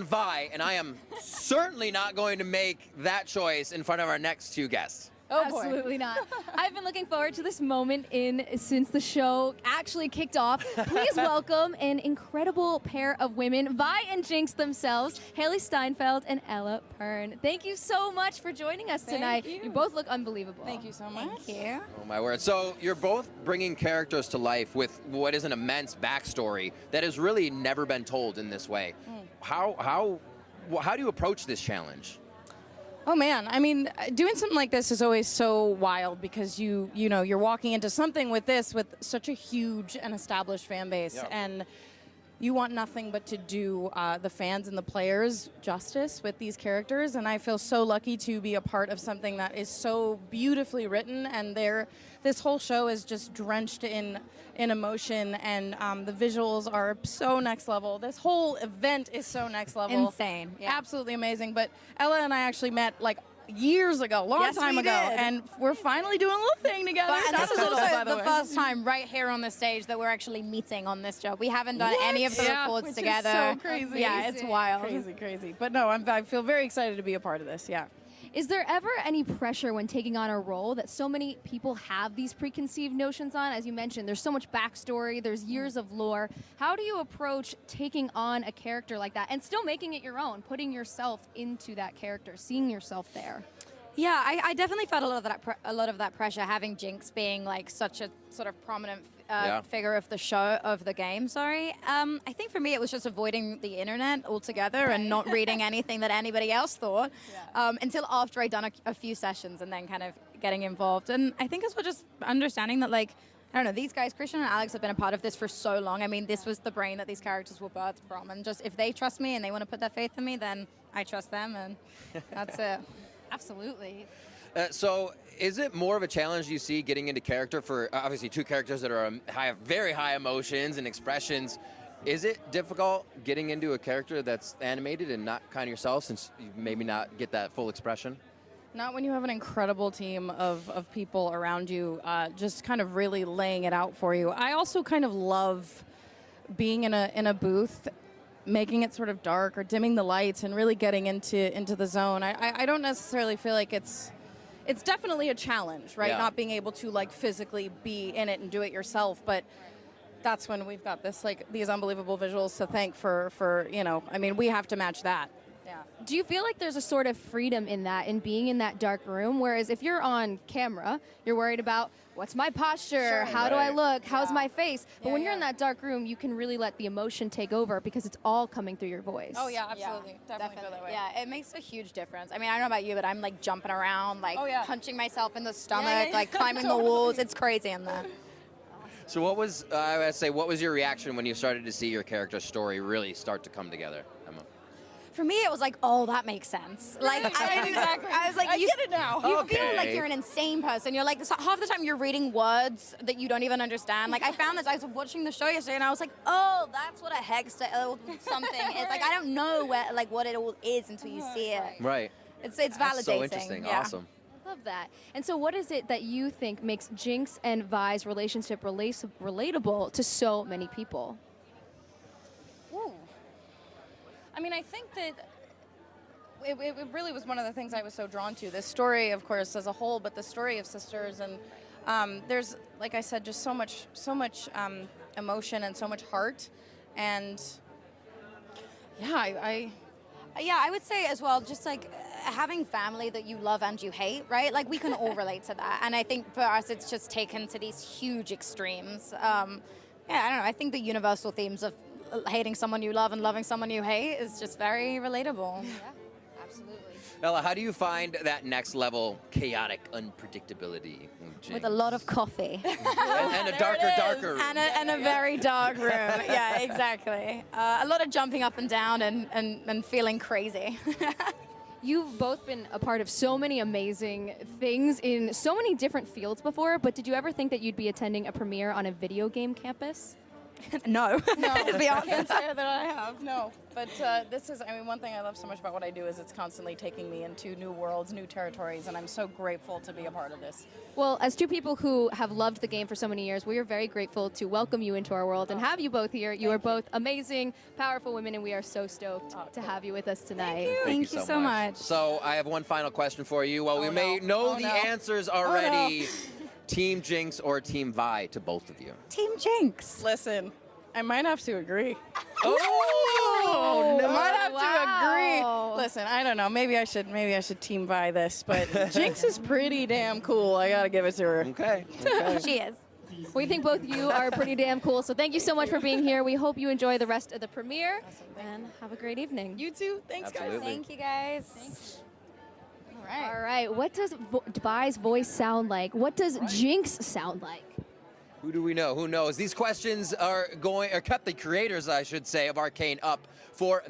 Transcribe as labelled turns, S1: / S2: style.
S1: Vi, and I am certainly not going to make that choice in front of our next two guests.
S2: Oh,
S3: Absolutely not. I've been looking forward to this moment since the show actually kicked off. Please welcome an incredible pair of women, Vi and Jinx themselves, Hailee Steinfeld and Ella Pern. Thank you so much for joining us tonight.
S2: Thank you.
S3: You both look unbelievable.
S2: Thank you so much.
S4: Thank you.
S1: Oh my word. So you're both bringing characters to life with what is an immense backstory that has really never been told in this way. How do you approach this challenge?
S2: Oh man, I mean, doing something like this is always so wild because you know, you're walking into something with such a huge and established fan base,
S1: Yep.
S2: and you want nothing but to do the fans and the players justice with these characters, and I feel so lucky to be a part of something that is so beautifully written, and this whole show is just drenched in emotion, and the visuals are so next level. This whole event is so next level.
S4: Insane. Yeah.
S2: Absolutely amazing. But Ella and I actually met like years ago, long
S4: Yes,
S2: time
S4: we
S2: ago,
S4: did.
S2: and we're finally doing a little thing together.
S4: But, and
S2: Not
S4: this
S2: a
S4: is
S2: little,
S4: also
S2: by
S4: the
S2: way.
S4: first time right here on the stage that we're actually meeting on this job. We haven't done any of the
S2: Yeah,
S4: records
S2: which is
S4: together.
S2: so crazy.
S4: Yeah, it's wild.
S2: Crazy. But no, I feel very excited to be a part of this. Yeah.
S3: Is there ever any pressure when taking on a role that so many people have these preconceived notions on? As you mentioned, there's so much backstory, there's years of lore. How do you approach taking on a character like that and still making it your own, putting yourself into that character, seeing yourself there?
S4: Yeah, I definitely felt a lot of that pressure, having Jinx being like such a sort of prominent figure of the show, of the game. Sorry. I think for me it was just avoiding the internet altogether and not reading anything that anybody else thought until after I'd done a few sessions and then kind of getting involved. And I think as well just understanding that, like, I don't know, these guys, Christian and Alex, have been a part of this for so long. I mean, this was the brain that these characters were birthed from, and just if they trust me and they want to put their faith in me, then I trust them, and that's it.
S3: Absolutely.
S1: So is it more of a challenge you see getting into character for obviously two characters that are very high emotions and expressions? Is it difficult getting into a character that's animated and not kind of yourself, since you maybe not get that full expression?
S2: Not when you have an incredible team of people around you, just kind of really laying it out for you. I also kind of love being in a booth, making it sort of dark or dimming the lights and really getting into the zone. I don't necessarily feel like it's definitely a challenge, right?
S1: Yeah.
S2: Not being able to like physically be in it and do it yourself, but that's when we've got these unbelievable visuals to thank for you know, I mean, we have to match that. Yeah.
S3: Do you feel like there's a sort of freedom in that, in being in that dark room? Whereas if you're on camera, you're worried about what's my posture, how do I look, how's my face? But when you're in that dark room, you can really let the emotion take over because it's all coming through your voice.
S2: Oh yeah, absolutely. Definitely feel that way.
S4: Yeah, it makes a huge difference. I mean, I don't know about you, but I'm like jumping around, like punching myself in the stomach, like climbing the walls. It's crazy in there.
S1: So what was, I would say, what was your reaction when you started to see your character's story really start to come together, Emma?
S4: For me, it was like, oh, that makes sense. Like, I was like,
S2: I get it now.
S4: You
S1: Okay.
S4: feel like you're an insane person. You're like, so half the time you're reading words that you don't even understand. Like, I found this, I was watching the show yesterday, and I was like, oh, that's what a hex something is. Like, I don't know what it all is until you see it.
S1: Right.
S4: It's validating.
S1: That's so interesting.
S4: Yeah.
S1: Awesome.
S3: I love that. And so what is it that you think makes Jinx and Vi's relationship relatable to so many people?
S2: Ooh. I mean, I think that it really was one of the things I was so drawn to. This story, of course, as a whole, but the story of sisters, and there's, like I said, just so much emotion and so much heart, and yeah,
S4: Yeah, I would say as well, just like having family that you love and you hate, right? Like we can all relate to that. And I think for us, it's just taken to these huge extremes. Yeah, I don't know. I think the universal themes of hating someone you love and loving someone you hate is just very relatable.
S3: Yeah, absolutely.
S1: Ella, how do you find that next level chaotic unpredictability?
S4: With a lot of coffee.
S1: and a darker room.
S4: And a very dark room. Yeah, exactly. A lot of jumping up and down and feeling crazy.
S3: You've both been a part of so many amazing things in so many different fields before, but did you ever think that you'd be attending a premiere on a video game campus?
S4: No.
S2: No,
S4: is the
S2: I
S4: answer.
S2: can't say that I have, no. But this is, I mean, one thing I love so much about what I do is it's constantly taking me into new worlds, new territories, and I'm so grateful to be a part of this.
S3: Well, as two people who have loved the game for so many years, we are very grateful to welcome you into our world and have you both here. You are both amazing, powerful women, and we are so stoked to have you with us tonight.
S4: Thank you so much.
S1: So I have one final question for you. Well, we may know the answers already. Team Jinx or Team Vi to both of you?
S4: Team Jinx.
S2: Listen, I might have to agree.
S1: Oh,
S2: I might have
S3: Wow.
S2: to agree. Listen, I don't know. Maybe I should team buy this, but Jinx is pretty damn cool. I gotta give it to her.
S1: Okay.
S4: She is.
S3: We think both of you are pretty damn cool, so thank you so much for being here. We hope you enjoy the rest of the premiere, and have a great evening.
S2: You too. Thanks,
S1: Absolutely.
S2: guys.
S4: Thank you, guys.
S3: All right, what does Vi's voice sound like? What does Jinx sound like?
S1: Who do we know? Who knows? These questions are kept the creators, I should say, of Arcane up for